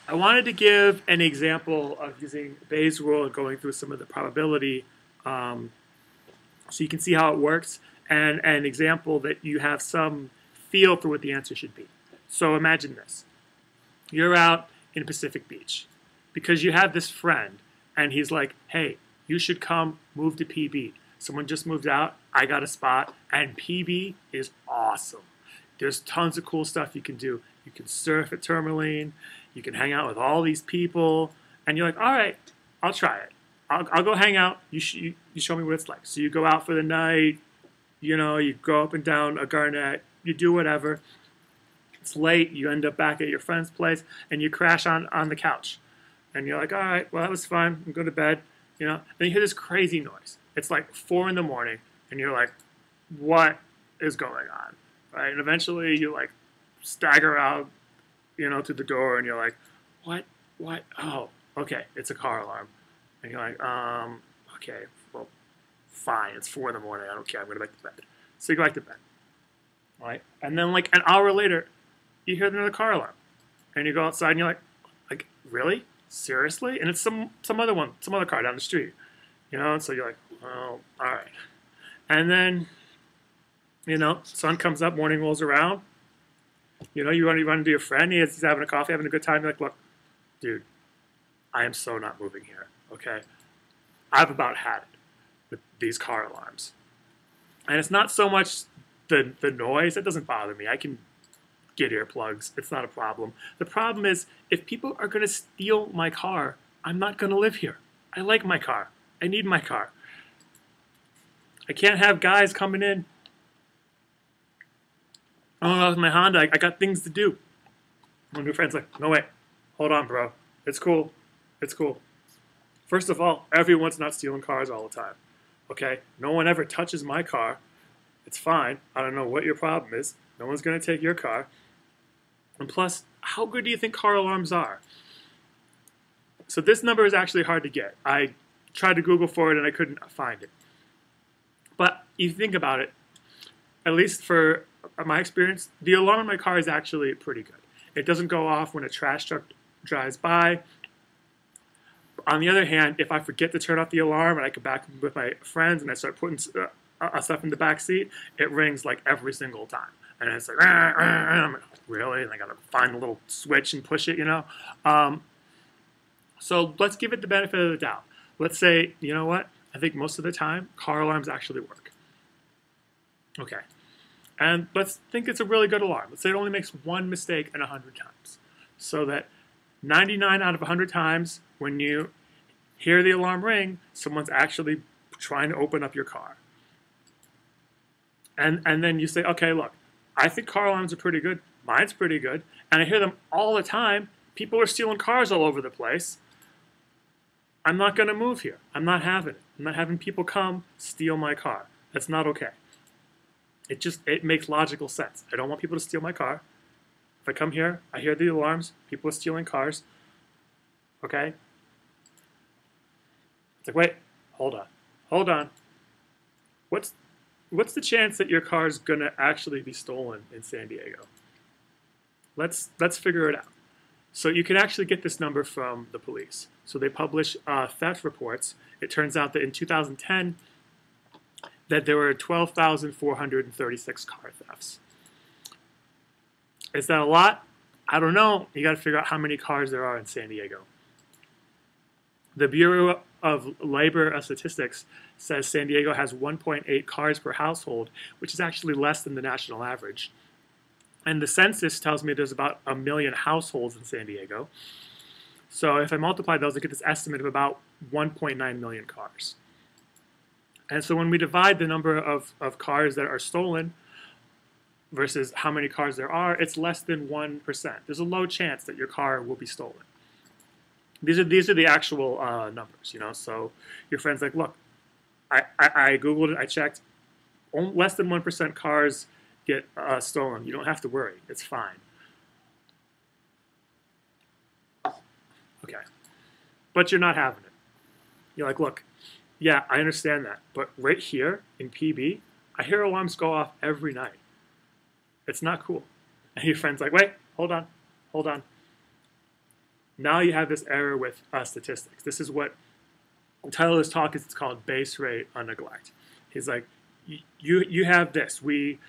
I wanted to give an example of using Bayes' rule and going through some of the probability um, so you can see how it works, and an example that you have some feel for what the answer should be. So imagine this. You're out in Pacific Beach because you have this friend, and he's like, hey, you should come move to PB. Someone just moved out, I got a spot, and PB is awesome. There's tons of cool stuff you can do. You can surf at Tourmaline, you can hang out with all these people, and you're like, all right, I'll try it. I'll go hang out. You show me what it's like. So you go out for the night, you go up and down a Garnet, you do whatever. It's late, you end up back at your friend's place, and you crash on the couch. And you're like, all right, well, that was fun. I'm going to bed. Then you hear this crazy noise. It's like 4 in the morning, and you're like, what is going on? Right? And eventually you like stagger out, to the door, and you're like, what? Oh, okay, it's a car alarm. And you're like, okay, well, fine. It's 4 in the morning. I don't care. I'm going to go back to bed. So you go back to bed. All right? And then like an hour later, you hear another car alarm. And you go outside, and you're like, really? Seriously? And it's some other car down the street. And so you're like, well, all right. And then, sun comes up, morning rolls around. You run into your friend, he's having a coffee, having a good time. You're like, look, dude, I am so not moving here, okay? I've about had it with these car alarms. And it's not so much the noise, that doesn't bother me. I can get earplugs, it's not a problem. The problem is, if people are gonna steal my car, I'm not gonna live here. I like my car. I need my car. I can't have guys coming in. Oh, with my Honda, I got things to do. My new friend's like, no, wait, hold on, bro. It's cool. It's cool. First of all, everyone's not stealing cars all the time. Okay? No one ever touches my car. It's fine. I don't know what your problem is. No one's going to take your car. And plus, how good do you think car alarms are? So this number is actually hard to get. I tried to Google for it and I couldn't find it. But you think about it, at least for my experience, the alarm in my car is actually pretty good. It doesn't go off when a trash truck drives by. On the other hand, if I forget to turn off the alarm and I go back with my friends and I start putting stuff in the back seat, it rings like every single time. And it's like, I'm like, really? And I gotta find a little switch and push it, So let's give it the benefit of the doubt. Let's say, you know what? I think most of the time, car alarms actually work. Okay. And let's think it's a really good alarm. Let's say it only makes one mistake in 100 times. So that 99 out of 100 times when you hear the alarm ring, someone's actually trying to open up your car. And then you say, okay, look, I think car alarms are pretty good. Mine's pretty good. And I hear them all the time. People are stealing cars all over the place. I'm not going to move here. I'm not having it. I'm not having people come steal my car. That's not okay. It makes logical sense. I don't want people to steal my car. If I come here, I hear the alarms, people are stealing cars. Okay? It's like, wait, hold on. What's the chance that your car's gonna actually be stolen in San Diego? Let's figure it out. So you can actually get this number from the police. So they publish theft reports. It turns out that in 2010, that there were 12,436 car thefts. Is that a lot? I don't know. You got to figure out how many cars there are in San Diego. The Bureau of Labor Statistics says San Diego has 1.8 cars per household, which is actually less than the national average. And the census tells me there's about 1 million households in San Diego. So if I multiply those, I get this estimate of about 1.9 million cars. And so when we divide the number of cars that are stolen versus how many cars there are, it's less than 1%. There's a low chance that your car will be stolen. These are the actual numbers, So your friend's like, look, I Googled it, I checked. Less than 1% cars get stolen. You don't have to worry. It's fine. Okay. But you're not having it. You're like, look, yeah, I understand that. But right here in PB, I hear alarms go off every night. It's not cool. And your friend's like, wait, hold on. Now you have this error with statistics. This is what the title of this talk is. It's called base rate on neglect. He's like, you have this. We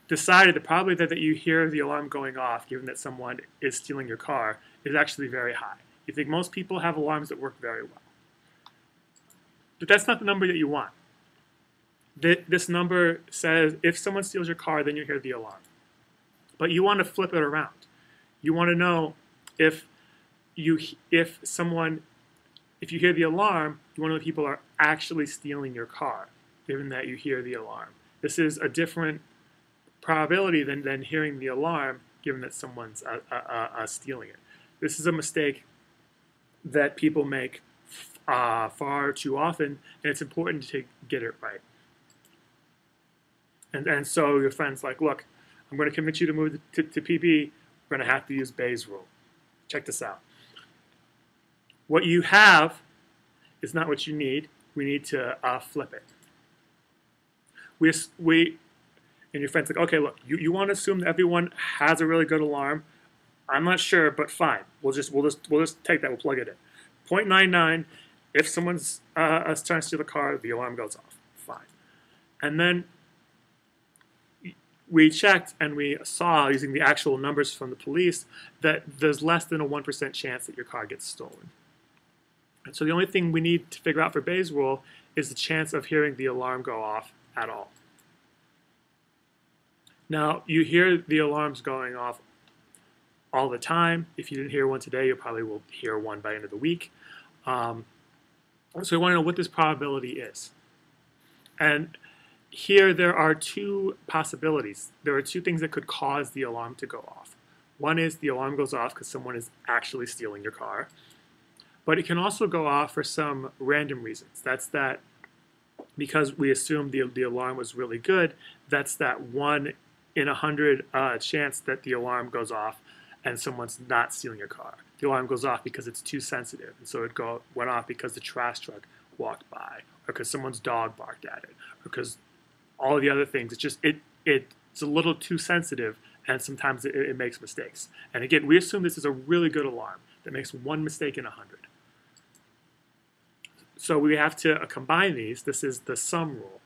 decided the probability that you hear the alarm going off, given that someone is stealing your car, is actually very high. You think most people have alarms that work very well. But that's not the number that you want. This number says if someone steals your car, then you hear the alarm. But you want to flip it around. You want to know if you hear the alarm, you want to know if people are actually stealing your car, given that you hear the alarm. This is a different probability than hearing the alarm, given that someone's stealing it. This is a mistake that people make far too often, and it's important to get it right. And so your friend's like, look, I'm going to convince you to move to PB. We're going to have to use Bayes' rule. Check this out. What you have is not what you need. We need to flip it. And your friend's like, okay, look, you want to assume that everyone has a really good alarm. I'm not sure, but fine. We'll just take that. We'll plug it in. 0.99. If someone's trying to steal the car, the alarm goes off. Fine. And then we checked and we saw, using the actual numbers from the police, that there's less than a 1% chance that your car gets stolen. And so the only thing we need to figure out for Bayes' rule is the chance of hearing the alarm go off at all. Now, you hear the alarms going off all the time. If you didn't hear one today, you probably will hear one by the end of the week. So we want to know what this probability is. And here there are two possibilities. There are two things that could cause the alarm to go off. One is the alarm goes off because someone is actually stealing your car. But it can also go off for some random reasons. That's that because we assumed the alarm was really good, that's that 1 in 100 chance that the alarm goes off and someone's not stealing your car. The alarm goes off because it's too sensitive, and so it went off because the trash truck walked by, or because someone's dog barked at it, or because all of the other things. It's a little too sensitive, and sometimes it makes mistakes. And again, we assume this is a really good alarm that makes one mistake in 100. So we have to combine these. This is the sum rule.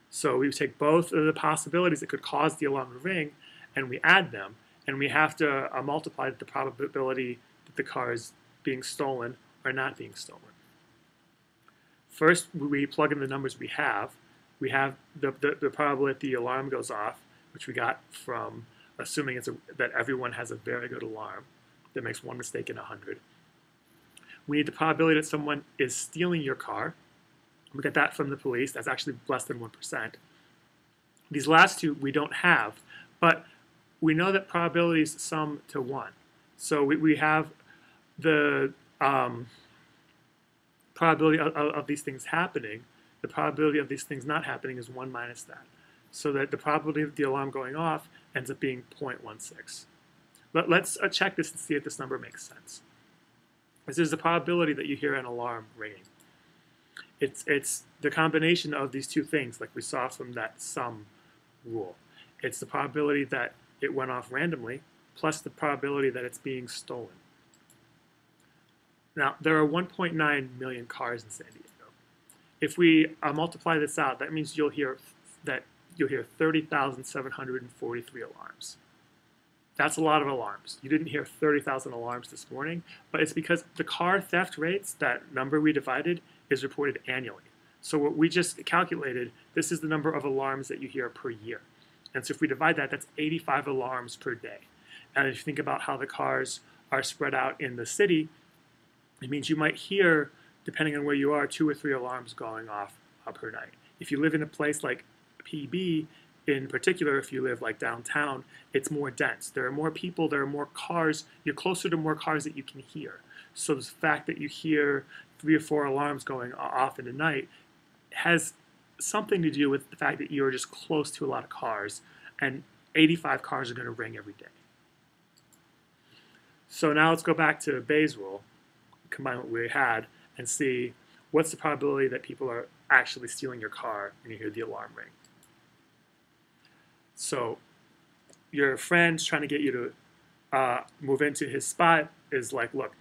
So we take both of the possibilities that could cause the alarm to ring, and we add them, and we have to multiply the probability that the car is being stolen or not being stolen. First, we plug in the numbers we have. We have the probability that the alarm goes off, which we got from assuming that everyone has a very good alarm that makes one mistake in 100. We need the probability that someone is stealing your car. We get that from the police. That's actually less than 1%. These last two we don't have, but we know that probabilities sum to 1. So we have the probability of these things happening. The probability of these things not happening is 1 minus that. So that the probability of the alarm going off ends up being 0.16. Let's check this and see if this number makes sense. This is the probability that you hear an alarm ringing. It's the combination of these two things, like we saw from that sum rule. It's the probability that it went off randomly, plus the probability that it's being stolen. Now, there are 1.9 million cars in San Diego. If we multiply this out, that means you'll hear 30,743 alarms. That's a lot of alarms. You didn't hear 30,000 alarms this morning, but it's because the car theft rates, that number we divided, is reported annually. So what we just calculated, this is the number of alarms that you hear per year. And so if we divide that, that's 85 alarms per day. And if you think about how the cars are spread out in the city, it means you might hear, depending on where you are, 2 or 3 alarms going off per night. If you live in a place like PB, in particular, if you live like downtown, it's more dense. There are more people, there are more cars. You're closer to more cars that you can hear. So the fact that you hear 3 or 4 alarms going off in the night has something to do with the fact that you're just close to a lot of cars, and 85 cars are going to ring every day. So now let's go back to Bayes' rule, combine what we had, and see what's the probability that people are actually stealing your car when you hear the alarm ring. So your friend's trying to get you to move into his spot is like, look,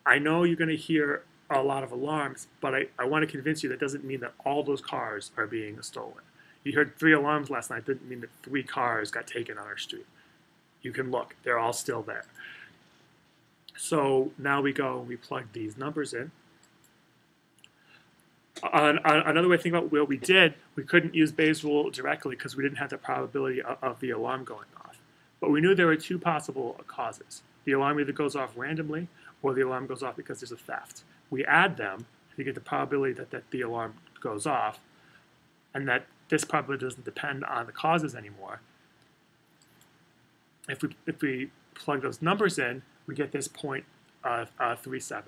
I know you're going to hear a lot of alarms, but I want to convince you that doesn't mean that all those cars are being stolen. You heard 3 alarms last night, didn't mean that 3 cars got taken on our street. You can look, they're all still there. So now we go and we plug these numbers in. Another way to think about what we did, we couldn't use Bayes' rule directly because we didn't have the probability of the alarm going off. But we knew there were 2 possible causes. The alarm either goes off randomly or the alarm goes off because there's a theft. We add them to get the probability that the alarm goes off, and that this probability doesn't depend on the causes anymore. If we plug those numbers in, we get this 0.37.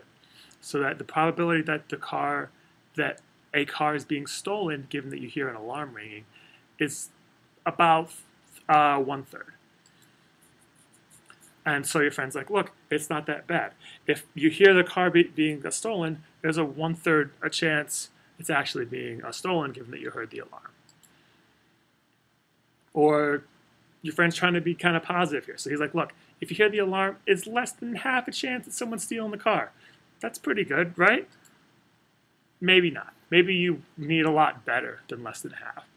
So that the probability that a car is being stolen, given that you hear an alarm ringing, is about 1/3. And so your friend's like, look, it's not that bad. If you hear the car being stolen, there's a 1/3 chance it's actually being stolen, given that you heard the alarm. Or your friend's trying to be kind of positive here. So he's like, look, if you hear the alarm, it's less than half a chance that someone's stealing the car. That's pretty good, right? Maybe not. Maybe you need a lot better than less than half.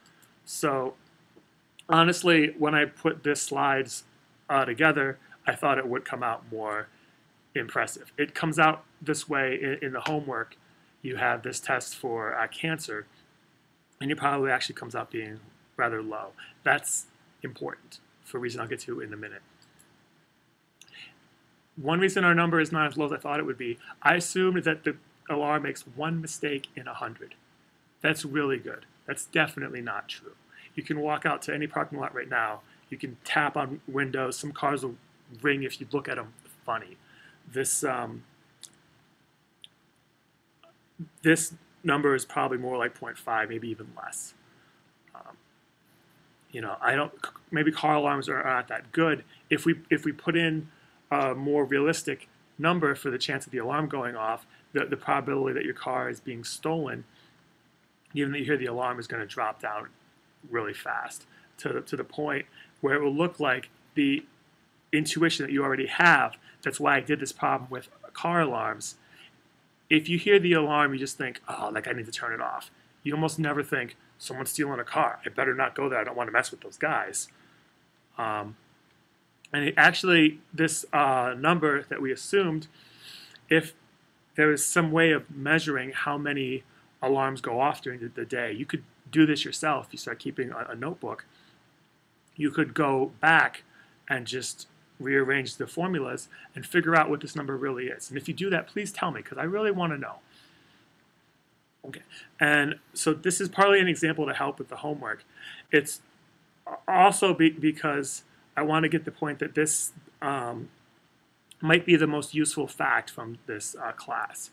So honestly, when I put this slides together, I thought it would come out more impressive. It comes out this way in the homework. You have this test for cancer, and it probably actually comes out being rather low. That's important for a reason I'll get to in a minute. One reason our number is not as low as I thought it would be, I assumed that the alarm makes 1 mistake in 100. That's really good. That's definitely not true. You can walk out to any parking lot right now. You can tap on windows. Some cars will ring if you look at them funny. This number is probably more like 0.5, maybe even less. Maybe car alarms are not that good. If we put in a more realistic number for the chance of the alarm going off, the probability that your car is being stolen, even though you hear the alarm, is going to drop down really fast to the point where it will look like the intuition that you already have. That's why I did this problem with car alarms. If you hear the alarm, you just think, oh, like I need to turn it off. You almost never think, someone's stealing a car. I better not go there. I don't want to mess with those guys. This number that we assumed, if there is some way of measuring how many alarms go off during the day, you could do this yourself. If you start keeping a notebook, you could go back and just rearrange the formulas and figure out what this number really is. And if you do that, please tell me, because I really want to know. Okay, and so this is partly an example to help with the homework. It's also because I want to get the point that this might be the most useful fact from this class.